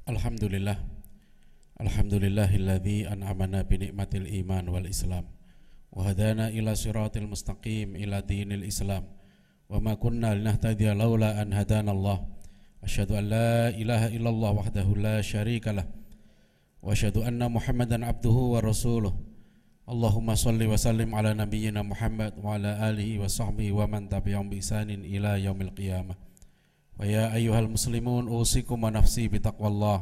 Alhamdulillah. Alhamdulillahilladzi an'amana bi ni'matil iman wal islam wa hadana ila siratil mustaqim ila dinil islam wa ma kunna linahtadiya laula an hadanallah. Asyhadu an la ilaha illallah wahdahu la syarikalah wa asyhadu anna Muhammadan abduhu wa rasuluh. Allahumma shalli wa sallim ala nabiyyina Muhammad wa ala alihi wa sahbihi wa man tabi'ahum bi ihsanin ila yaumil qiyamah. Wa ya ayyuhal muslimun usikum wa nafsi bitaqwallah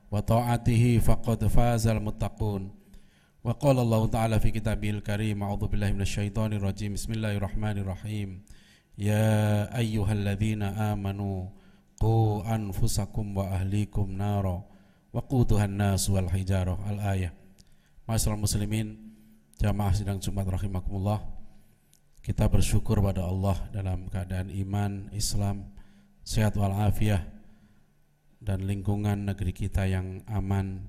wa ta'atihi faqad fazal muttaqun. Wa qala Allah ta'ala fi kitabihil karim, a'udzu billahi minasyaitonir rajim. Bismillahirrahmanirrahim. Ya ayyuhalladzina amanu qu anfusakum wa ahlikum nara wa quduhan nas wal hijarah. Al-ayah. Ma'asyiral muslimin, jamaah sidang Jumat rahimakumullah. Kita bersyukur pada Allah dalam keadaan iman, Islam, sehat walafiat, dan lingkungan negeri kita yang aman.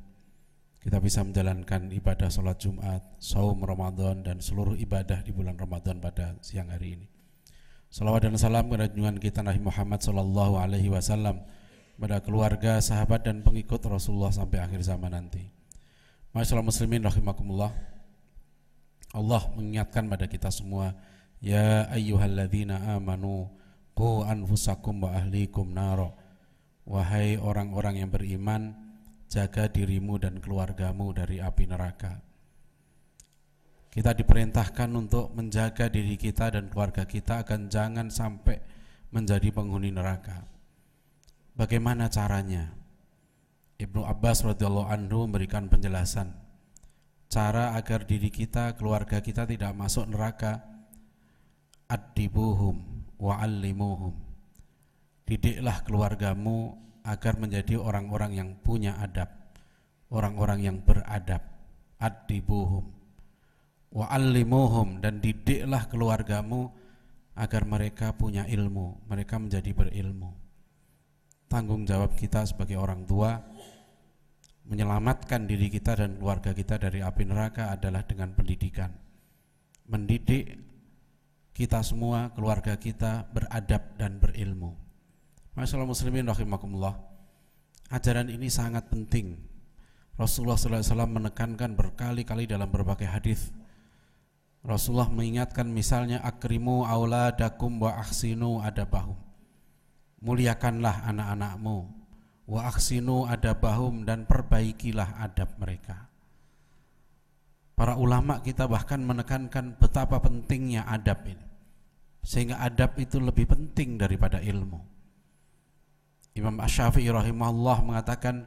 Kita bisa menjalankan ibadah sholat Jumat, saum Ramadan, dan seluruh ibadah di bulan Ramadan pada siang hari ini. Salawat dan salam kepada junjungan kita Nabi Muhammad sallallahu alaihi wasallam, kepada keluarga, sahabat, dan pengikut Rasulullah sampai akhir zaman nanti. Ma'asyiral muslimin rahimakumullah, Allah mengingatkan pada kita semua, ya ayyuhalladzina amanu qu anfusakum wa ahlikum nara. Wahai orang-orang yang beriman, jaga dirimu dan keluargamu dari api neraka. Kita diperintahkan untuk menjaga diri kita dan keluarga kita agar jangan sampai menjadi penghuni neraka. Bagaimana caranya? Ibnu Abbas radhiyallahu anhu memberikan penjelasan cara agar diri kita, keluarga kita tidak masuk neraka. Addibuhum wa'allimuhum. Didiklah keluargamu agar menjadi orang-orang yang punya adab, orang-orang yang beradab. Addibuhum wa'allimuhum, dan didiklah keluargamu agar mereka punya ilmu, mereka menjadi berilmu. Tanggung jawab kita sebagai orang tua menyelamatkan diri kita dan keluarga kita dari api neraka adalah dengan pendidikan. Mendidik kita semua, keluarga kita beradab dan berilmu. Masyaallah muslimin rahimakumullah, ajaran ini sangat penting. Rasulullah SAW menekankan berkali-kali dalam berbagai hadis. Rasulullah mengingatkan misalnya, akrimu auladakum wa ahsinu adabahum. Muliakanlah anak-anakmu, wa ahsinu adabahum, dan perbaikilah adab mereka. Para ulama kita bahkan menekankan betapa pentingnya adab ini, sehingga adab itu lebih penting daripada ilmu. Imam Asy-Syafi'i rahimahullah mengatakan,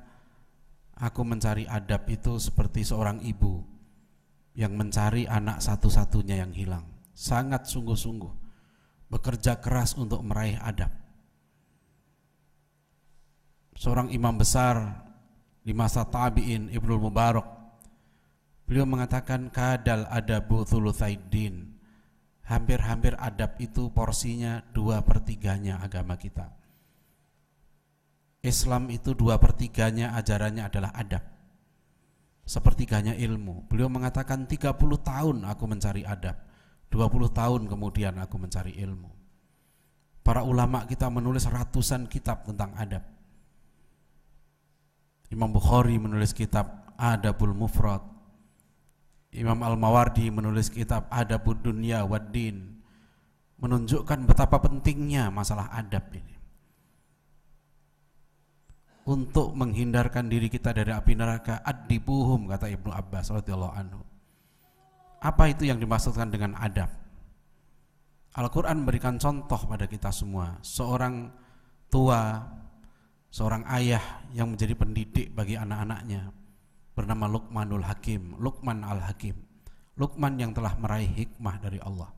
aku mencari adab itu seperti seorang ibu yang mencari anak satu-satunya yang hilang. Sangat sungguh-sungguh bekerja keras untuk meraih adab. Seorang imam besar di masa tabi'in, Ibnul Mubarak, beliau mengatakan, kadal adabu thulutsaiddin. Hampir-hampir adab itu porsinya 2/3 agama kita. Islam itu 2/3 ajarannya adalah adab, 1/3 ilmu. Beliau mengatakan 30 tahun aku mencari adab, 20 tahun kemudian aku mencari ilmu. Para ulama kita menulis ratusan kitab tentang adab. Imam Bukhari menulis kitab Adabul Mufrad, Imam Al-Mawardi menulis kitab Adabud Dunya wad Din, menunjukkan betapa pentingnya masalah adab ini untuk menghindarkan diri kita dari api neraka. Addibuhum, kata Ibnu Abbas radhiyallahu anhu. Apa itu yang dimaksudkan dengan adab? Al-Quran memberikan contoh pada kita semua. Seorang tua, seorang ayah yang menjadi pendidik bagi anak-anaknya bernama Luqmanul Hakim, Luqman al-Hakim. Luqman yang telah meraih hikmah dari Allah.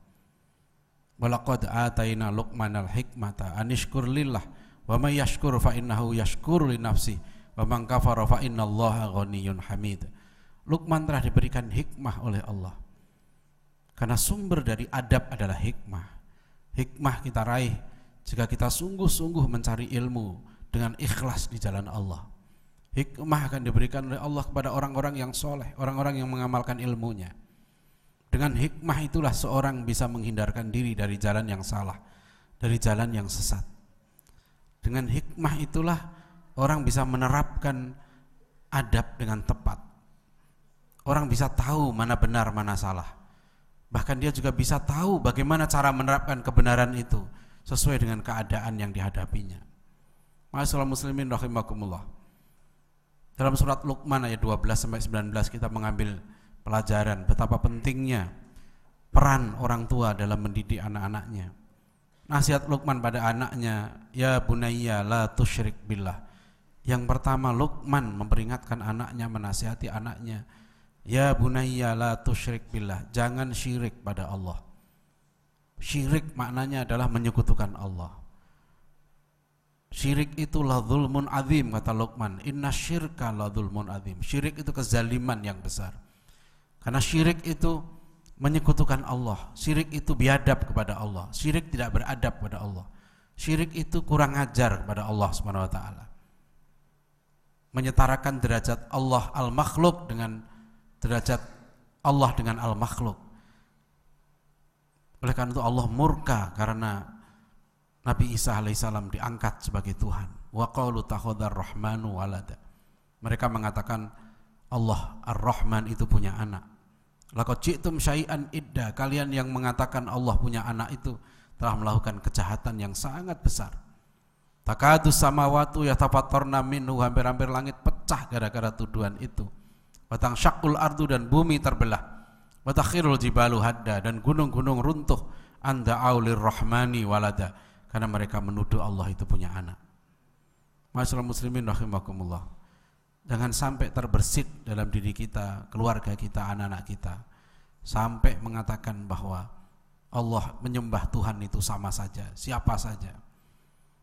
Walaqad ataina Luqmanal hikmata anishkur lillah wa may yashkur fa innahu yashkuru li nafsi wa man kafara fa innallaha ghaniyyun hamid. Luqman telah diberikan hikmah oleh Allah. Karena sumber dari adab adalah hikmah. Hikmah kita raih jika kita sungguh-sungguh mencari ilmu dengan ikhlas di jalan Allah. Hikmah akan diberikan oleh Allah kepada orang-orang yang soleh, orang-orang yang mengamalkan ilmunya. Dengan hikmah itulah seorang bisa menghindarkan diri dari jalan yang salah, dari jalan yang sesat. Dengan hikmah itulah orang bisa menerapkan adab dengan tepat. Orang bisa tahu mana benar, mana salah. Bahkan dia juga bisa tahu bagaimana cara menerapkan kebenaran itu sesuai dengan keadaan yang dihadapinya. Ma'asyiral muslimin rahimakumullah. Dalam surat Luqman ayat 12-19 kita mengambil pelajaran betapa pentingnya peran orang tua dalam mendidik anak-anaknya. Nasihat Luqman pada anaknya, ya bunayya la tusyrik billah. Yang pertama, Luqman memperingatkan anaknya, menasihati anaknya, ya bunayya la tusyrik billah, jangan syirik pada Allah. Syirik maknanya adalah menyekutukan Allah. Syirik itu la dzulmun azim, kata Luqman, inna syirka la dzulmun azim. Syirik itu kezaliman yang besar. Karena syirik itu menyekutukan Allah. Syirik itu biadab kepada Allah. Syirik tidak beradab kepada Allah. Syirik itu kurang ajar kepada Allah Subhanahu wa taala. Menyetarakan derajat Allah al-makhluk dengan derajat Allah dengan al-makhluk. Oleh karena itu Allah murka karena Nabi Isa alaihissalam diangkat sebagai Tuhan. Wa qalu takhadar rahmanu walada. Mereka mengatakan Allah ar-Rahman itu punya anak. Laqad ji'tum syai'an idda. Kalian yang mengatakan Allah punya anak itu telah melakukan kejahatan yang sangat besar. Takadus samawatu yatafattarna minhu, hampir-hampir langit pecah gara-gara tuduhan itu. Watang syakul ardu, dan bumi terbelah. Watakhirul jibalu hadda, dan gunung-gunung runtuh. Anda aulir rahmani walada, karena mereka menuduh Allah itu punya anak. Ma'asyiral muslimin rahimakumullah. Jangan sampai terbersit dalam diri kita, keluarga kita, anak-anak kita, sampai mengatakan bahwa Allah menyembah Tuhan itu sama saja, siapa saja.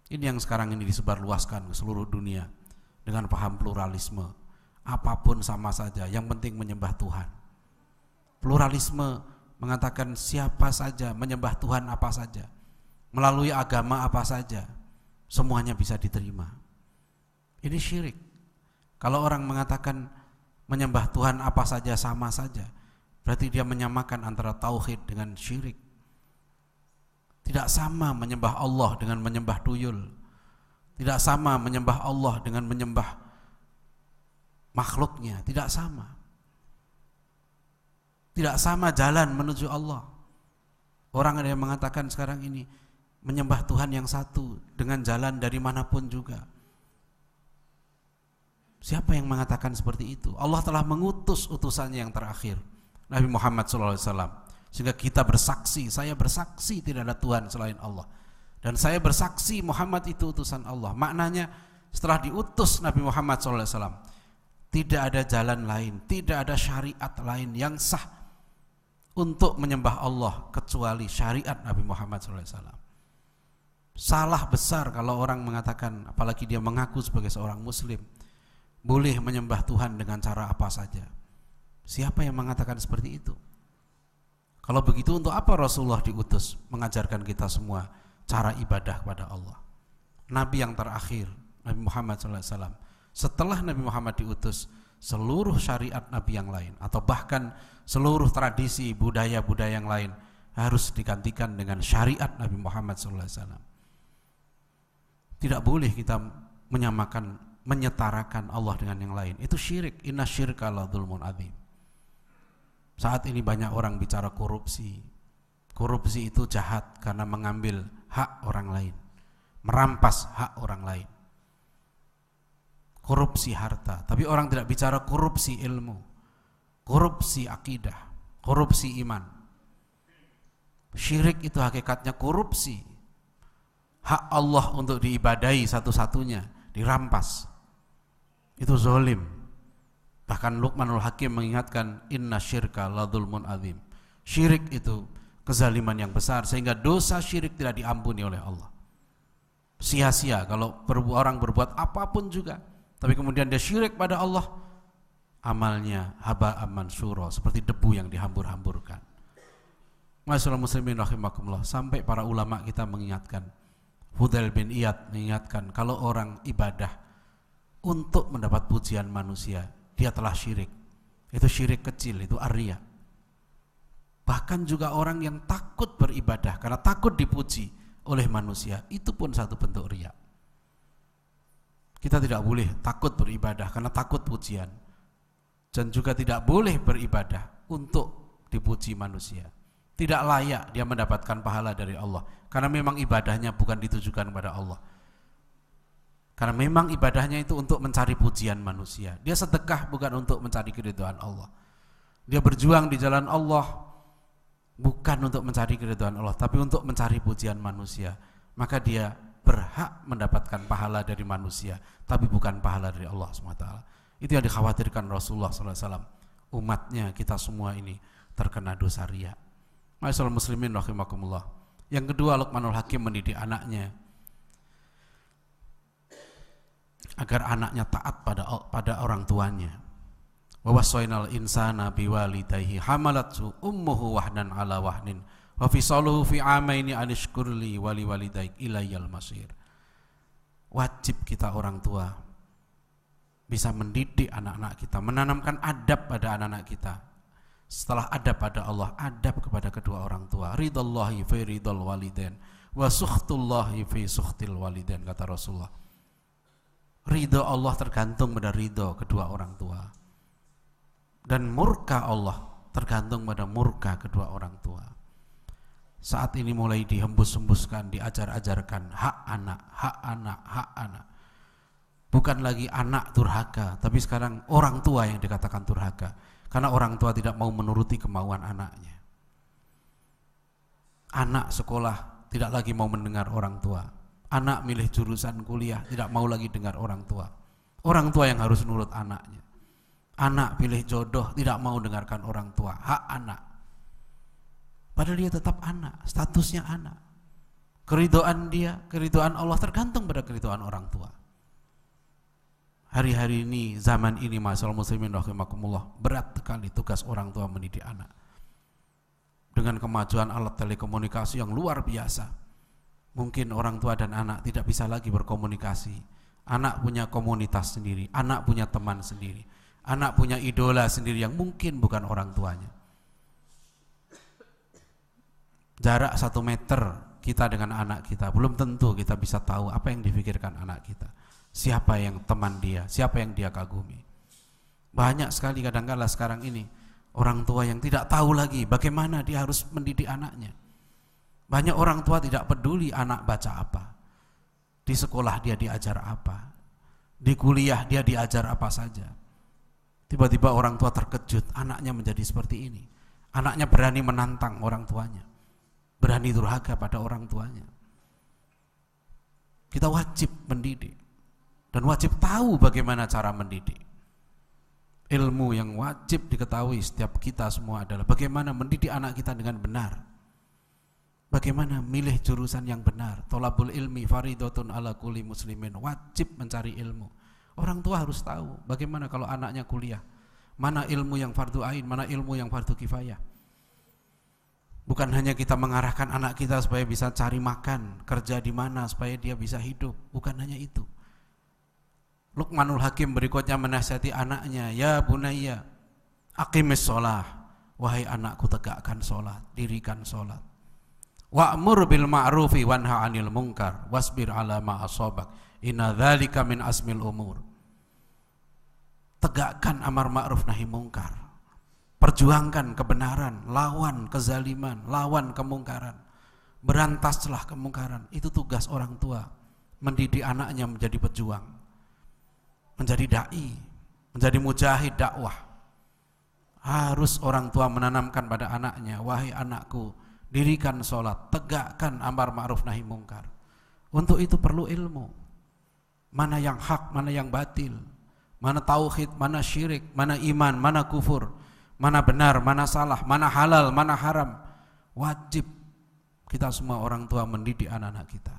Ini yang sekarang ini disebarluaskan ke seluruh dunia dengan paham pluralisme. Apapun sama saja, yang penting menyembah Tuhan. Pluralisme mengatakan siapa saja, menyembah Tuhan apa saja, melalui agama apa saja, semuanya bisa diterima. Ini syirik. Kalau orang mengatakan menyembah Tuhan apa saja sama saja, berarti dia menyamakan antara tauhid dengan syirik. Tidak sama menyembah Allah dengan menyembah tuyul. Tidak sama menyembah Allah dengan menyembah makhluknya. Tidak sama. Tidak sama jalan menuju Allah. Orang ada yang mengatakan sekarang ini menyembah Tuhan yang satu dengan jalan dari manapun juga. Siapa yang mengatakan seperti itu? Allah telah mengutus utusannya yang terakhir, Nabi Muhammad SAW. Sehingga kita bersaksi, saya bersaksi tidak ada Tuhan selain Allah, dan saya bersaksi Muhammad itu utusan Allah. Maknanya setelah diutus Nabi Muhammad SAW, tidak ada jalan lain, tidak ada syariat lain yang sah untuk menyembah Allah kecuali syariat Nabi Muhammad SAW. Salah besar kalau orang mengatakan, apalagi dia mengaku sebagai seorang muslim, boleh menyembah Tuhan dengan cara apa saja. Siapa yang mengatakan seperti itu? Kalau begitu, untuk apa Rasulullah diutus mengajarkan kita semua cara ibadah kepada Allah? Nabi yang terakhir, Nabi Muhammad SAW, setelah Nabi Muhammad diutus, seluruh syariat Nabi yang lain atau bahkan seluruh tradisi budaya-budaya yang lain harus digantikan dengan syariat Nabi Muhammad SAW. Tidak boleh kita menyamakan, menyetarakan Allah dengan yang lain. Itu syirik. Inna syirka la dzulmun adzim. Saat ini banyak orang bicara korupsi. Korupsi itu jahat karena mengambil hak orang lain, merampas hak orang lain. Korupsi harta, tapi orang tidak bicara korupsi ilmu, korupsi akidah, korupsi iman. Syirik itu hakikatnya korupsi. Hak Allah untuk diibadahi satu-satunya dirampas. Itu zalim. Bahkan Luqmanul Hakim mengingatkan, inna syirka la dzulmun adzim. Syirik itu kezaliman yang besar, sehingga dosa syirik tidak diampuni oleh Allah. Sia-sia kalau orang berbuat apapun juga, tapi kemudian dia syirik pada Allah, amalnya haba'an mansura, seperti debu yang dihambur-hamburkan. Ma'asyiral muslimin rahimakumullah. Sampai para ulama kita mengingatkan, Fudail bin Iyad mengingatkan, kalau orang ibadah untuk mendapat pujian manusia, dia telah syirik. Itu syirik kecil, itu ar-riya. Bahkan juga orang yang takut beribadah karena takut dipuji oleh manusia, itu pun satu bentuk riya. Kita tidak boleh takut beribadah karena takut pujian, dan juga tidak boleh beribadah untuk dipuji manusia. Tidak layak dia mendapatkan pahala dari Allah, karena memang ibadahnya bukan ditujukan kepada Allah. Karena memang ibadahnya itu untuk mencari pujian manusia. Dia sedekah bukan untuk mencari keridhaan Allah. Dia berjuang di jalan Allah bukan untuk mencari keridhaan Allah, tapi untuk mencari pujian manusia. Maka dia berhak mendapatkan pahala dari manusia, tapi bukan pahala dari Allah SWT. Itu yang dikhawatirkan Rasulullah SAW. Umatnya, kita semua ini terkena dosa riya. Ma'asyiral muslimin rahimakumullah. Yang kedua, Luqmanul Hakim mendidik anaknya agar anaknya taat pada orang tuanya. Wa wassaynal insana biwalidayhi hamalathu ummuhu wahnan ala wahnin wa fisaluhu fi amaini anishkurli wali walidaik ilayyal masir. Wajib kita orang tua bisa mendidik anak-anak kita, menanamkan adab pada anak-anak kita. Setelah adab pada Allah, adab kepada kedua orang tua. Ridallahi fi ridal walidain wa sukhtullahi fi sukhtil walidain, kata Rasulullah. Ridho Allah tergantung pada ridho kedua orang tua, dan murka Allah tergantung pada murka kedua orang tua. Saat ini mulai dihembus-hembuskan, diajar-ajarkan hak anak, hak anak, hak anak. Bukan lagi anak durhaka, tapi sekarang orang tua yang dikatakan durhaka, karena orang tua tidak mau menuruti kemauan anaknya. Anak sekolah tidak lagi mau mendengar orang tua. Anak milih jurusan kuliah tidak mau lagi dengar orang tua. Orang tua yang harus nurut anaknya. Anak pilih jodoh tidak mau dengarkan orang tua. Hak anak. Padahal dia tetap anak, statusnya anak. Keridhaan dia, keridhaan Allah tergantung pada keridhaan orang tua. Hari-hari ini, zaman ini, ma'asyiral muslimin rahimakumullah, berat sekali tugas orang tua mendidik anak. Dengan kemajuan alat telekomunikasi yang luar biasa, mungkin orang tua dan anak tidak bisa lagi berkomunikasi. Anak punya komunitas sendiri, anak punya teman sendiri, anak punya idola sendiri yang mungkin bukan orang tuanya. Jarak 1 meter kita dengan anak kita, belum tentu kita bisa tahu apa yang dipikirkan anak kita, siapa yang teman dia, siapa yang dia kagumi. Banyak sekali kadang-kala sekarang ini orang tua yang tidak tahu lagi bagaimana dia harus mendidik anaknya. Banyak orang tua tidak peduli anak baca apa, di sekolah dia diajar apa, di kuliah dia diajar apa saja. Tiba-tiba orang tua terkejut, anaknya menjadi seperti ini. Anaknya berani menantang orang tuanya, berani durhaka pada orang tuanya. Kita wajib mendidik dan wajib tahu bagaimana cara mendidik. Ilmu yang wajib diketahui setiap kita semua adalah bagaimana mendidik anak kita dengan benar. Bagaimana milih jurusan yang benar. Thalabul ilmi faridatun ala kulli muslimin. Wajib mencari ilmu. Orang tua harus tahu bagaimana kalau anaknya kuliah, mana ilmu yang fardu ain, mana ilmu yang fardu kifayah. Bukan hanya kita mengarahkan anak kita supaya bisa cari makan, kerja di mana supaya dia bisa hidup. Bukan hanya itu. Luqmanul Hakim berikutnya menasihati anaknya, ya bunayya aqimis sholah. Wahai anakku, tegakkan sholat, dirikan sholat. Wa'mur bil ma'rufi wanha 'anil munkar wasbir 'ala ma asabak inna dzalika min asmil umur. Tegakkan amar ma'ruf nahi mungkar. Perjuangkan kebenaran, lawan kezaliman, lawan kemungkaran. Berantaslah kemungkaran. Itu tugas orang tua, mendidik anaknya menjadi pejuang, menjadi dai, menjadi mujahid dakwah. Harus orang tua menanamkan pada anaknya, wahai anakku, dirikan sholat, tegakkan amar ma'ruf nahi mungkar. Untuk itu perlu ilmu. Mana yang hak, mana yang batil, mana tauhid, mana syirik, mana iman, mana kufur, mana benar, mana salah, mana halal, mana haram. Wajib kita semua orang tua mendidik anak-anak kita.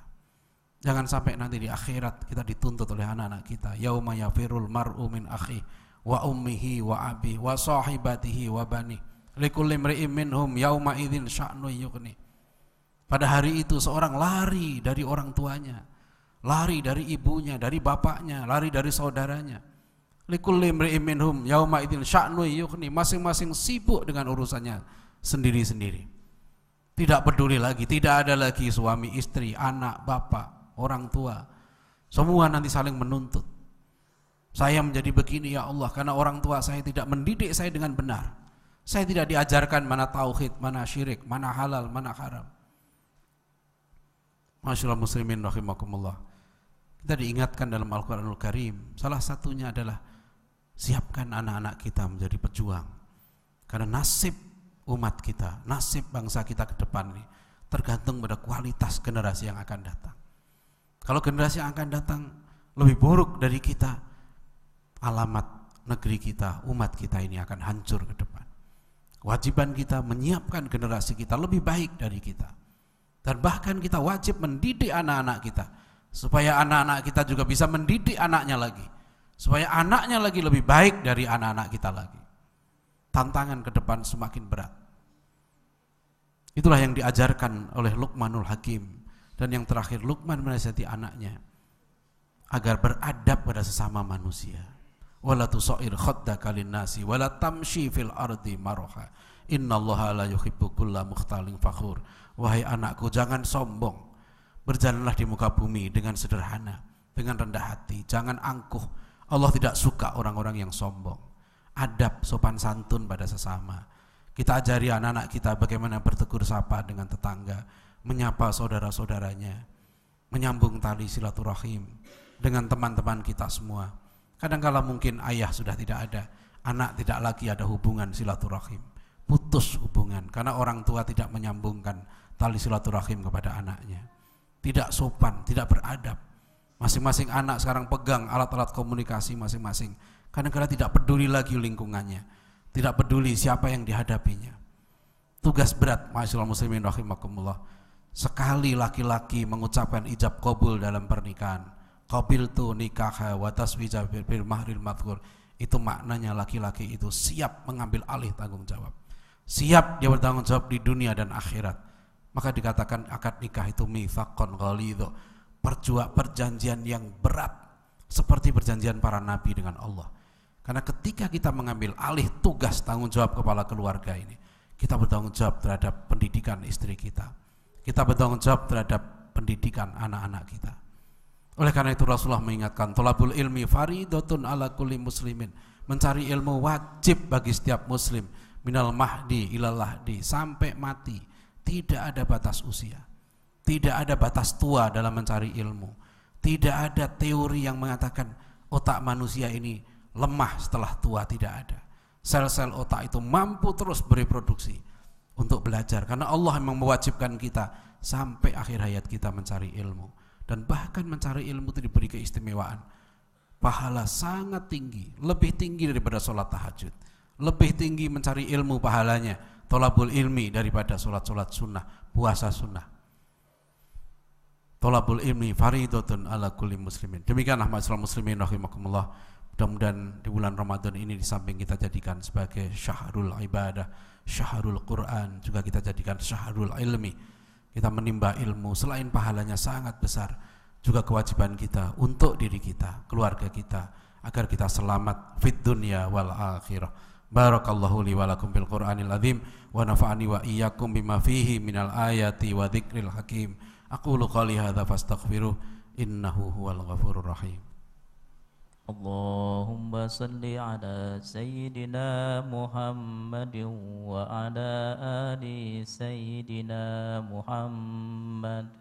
Jangan sampai nanti di akhirat kita dituntut oleh anak-anak kita. Yauma yafirul mar'u min akhi wa ummihi wa abi wa sahibatihi wa bani. Likulli imri'in minhum yauma idzin sya'nu yughni. Pada hari itu seorang lari dari orang tuanya, lari dari ibunya, dari bapaknya, lari dari saudaranya. Likulli imri'in minhum yauma idzin sya'nu yughni. Masing-masing sibuk dengan urusannya sendiri-sendiri. Tidak peduli lagi, tidak ada lagi suami istri, anak, bapak, orang tua. Semua nanti saling menuntut. Saya menjadi begini ya Allah karena orang tua saya tidak mendidik saya dengan benar. Saya tidak diajarkan mana tauhid, mana syirik, mana halal, mana haram. Masyaallah muslimin rahimakumullah. Kita diingatkan dalam Al-Qur'anul Karim, salah satunya adalah siapkan anak-anak kita menjadi pejuang. Karena nasib umat kita, nasib bangsa kita ke depan ini tergantung pada kualitas generasi yang akan datang. Kalau generasi yang akan datang lebih buruk dari kita, alamat negeri kita, umat kita ini akan hancur ke depan. Kewajiban kita menyiapkan generasi kita lebih baik dari kita. Dan bahkan kita wajib mendidik anak-anak kita supaya anak-anak kita juga bisa mendidik anaknya lagi, supaya anaknya lagi lebih baik dari anak-anak kita lagi. Tantangan ke depan semakin berat. Itulah yang diajarkan oleh Luqmanul Hakim. Dan yang terakhir, Luqman menasihati anaknya agar beradab pada sesama manusia. Wala tusair khaddaka linnasi wala tamshi fil ardi maraha. Innallaha la yuhibbu kulla mukhtalin fakhur. Wahai anakku, jangan sombong. Berjalanlah di muka bumi dengan sederhana, dengan rendah hati, jangan angkuh. Allah tidak suka orang-orang yang sombong. Adab, sopan santun pada sesama. Kita ajari anak-anak kita bagaimana bertegur sapa dengan tetangga, menyapa saudara-saudaranya, menyambung tali silaturahim dengan teman-teman kita semua. Kadang-kala mungkin ayah sudah tidak ada, anak tidak lagi ada hubungan silaturahim, putus hubungan karena orang tua tidak menyambungkan tali silaturahim kepada anaknya. Tidak sopan, tidak beradab. Masing-masing anak sekarang pegang alat-alat komunikasi masing-masing. Kadang-kala tidak peduli lagi lingkungannya, tidak peduli siapa yang dihadapinya. Tugas berat, ma'asyiral muslimin rahimakumullah. Sekali laki-laki mengucapkan ijab qabul dalam pernikahan, qabiltu nikaha wa taswija bil mahril madhkur, itu maknanya laki-laki itu siap mengambil alih tanggung jawab. Siap dia bertanggung jawab di dunia dan akhirat. Maka dikatakan akad nikah itu mitsaqon ghalidho, perjanjian yang berat seperti perjanjian para nabi dengan Allah. Karena ketika kita mengambil alih tugas tanggung jawab kepala keluarga ini, kita bertanggung jawab terhadap pendidikan istri kita, kita bertanggung jawab terhadap pendidikan anak-anak kita. Oleh karena itu Rasulullah mengingatkan, thalabul ilmi faridatun ala kulli muslimin. Mencari ilmu wajib bagi setiap muslim, minal mahdi ilal lahdi, sampai mati. Tidak ada batas usia, tidak ada batas tua dalam mencari ilmu. Tidak ada teori yang mengatakan otak manusia ini lemah setelah tua, tidak ada. Sel-sel otak itu mampu terus bereproduksi untuk belajar, karena Allah memang mewajibkan kita sampai akhir hayat kita mencari ilmu. Dan bahkan mencari ilmu itu diberi keistimewaan, pahala sangat tinggi, lebih tinggi daripada sholat tahajud, lebih tinggi mencari ilmu pahalanya thalabul ilmi daripada sholat-sholat sunnah, puasa sunnah. Thalabul ilmi faridatun ala kulli muslimin. Demikianlah ma'asyiral muslimin rahimakumullah. Mudah-mudahan di bulan Ramadan ini di samping kita jadikan sebagai syahrul ibadah, syahrul Quran, juga kita jadikan syahrul ilmi. Kita menimba ilmu, selain pahalanya sangat besar, juga kewajiban kita untuk diri kita, keluarga kita, agar kita selamat fid dunya wal akhirah. Barakallahu li wa lakum bil Qur'anil azim wa nafa'ani wa iyyakum bima fihi minal ayati wa dzikril hakim. Aqulu qali hadza fastaghfiruh innahu huwal ghafurur rahim. Allahumma salli ala sayyidina Muhammadin wa ala ali sayyidina Muhammad.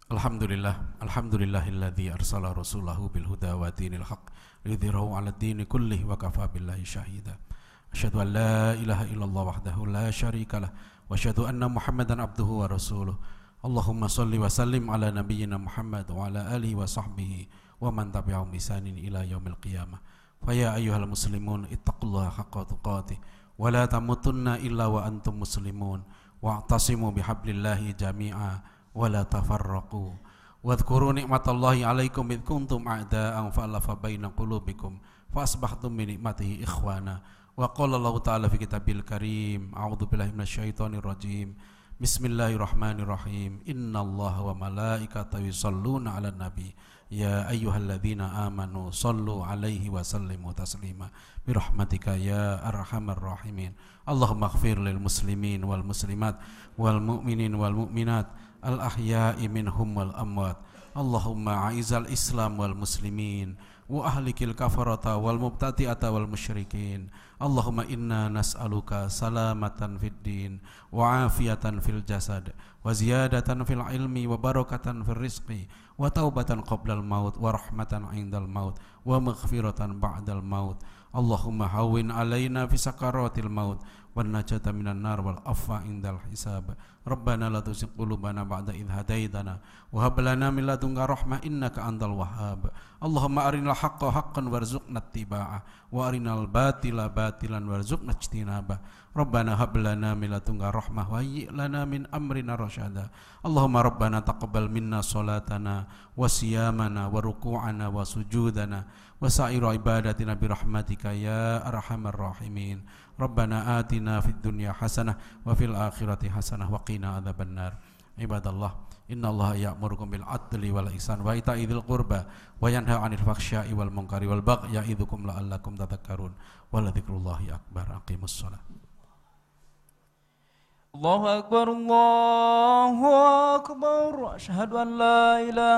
Alhamdulillah, alhamdulillahilladzi arsala rasulahu bil huda wa dinil haqq liyudhhirahu 'ala ad-dini kullih wa kafa billahi shahida. Asyhadu an la ilaha illallah wahdahu la syarikalah wa asyhadu anna Muhammadan abduhu wa rasuluh. Allahumma shalli wa sallim ala nabiyyina Muhammad wa ala alihi wa sahbihi wa man tabi'ahum bi ihsanin ila yaumil qiyamah. Fa ya ayyuhal muslimun ittaqullaha haqqa tuqatih wa la tamutunna illa wa antum muslimun wa'tasimu bihablillahi jami'a wala tafarraqu wadhkuru ni'matallahi 'alaikum id kuntum a'da'an fa'alafa baina qulubikum fa asbahtum bi ni'matihi ikhwana wa qala Allah ta'ala fi kitabil karim a'udzu billahi minasyaitonir rajim bismillahirrahmanirrahim innallaha wa malaikatahu yusholluna 'alan nabi ya ayyuhalladzina amanu shallu 'alaihi wa sallimu taslima birahmatika ya arhamar rahimin Allahumma ighfir lil muslimin wal muslimat wal mu'minin wal mu'minat al-ahya'i minhum wal amwat. Allahumma a'izal Islam wal muslimin wa ahlikil kafarata wal mubtadi'ata wal musyrikin. Allahumma inna nas'aluka salamatan fid din wa afiyatan fil jasad wa ziyadatan fil ilmi wa barakatan fil rizqi wa taubatan qablal maut wa rahmatan indal maut wa maghfiratan ba'dal maut. Allahumma hawwin alaina fi sakaratil maut wan najata minan nar wal afwa indal hisab. Rabbana la tuzigh qulubana ba'da idh hadaitana wa hab lana min ladunka rahmah innaka antal wahhab. Allahumma arinal haqqa haqqan warzuqna ittiba'ah wa arinal batila batilan warzuqna ijtinabah. Rabbana hab lana min ladunka rahmah wa hayyi' lana min amrina rasyada. Allahumma rabbana taqabbal minna salatana wa siyamana wa ruku'ana wa sujudana wa sa'iru ibadatina bi rahmatika ya arhamar rahimin. Rabbana atina fid dunya hasanah wa fil akhirati hasanah wa qina adzabannar. Ibadallah, innallaha ya'murukum bil adli wal ihsan wa ita'i dzil qurba wa yanha 'anil faxsya'i wal munkari wal baghi ya'idzukum la'allakum tadhakkarun. Wa la dzikrullahi akbar. Aqimus shalah. Allahu akbar, Allahu akbar. Asyhadu an la ilaha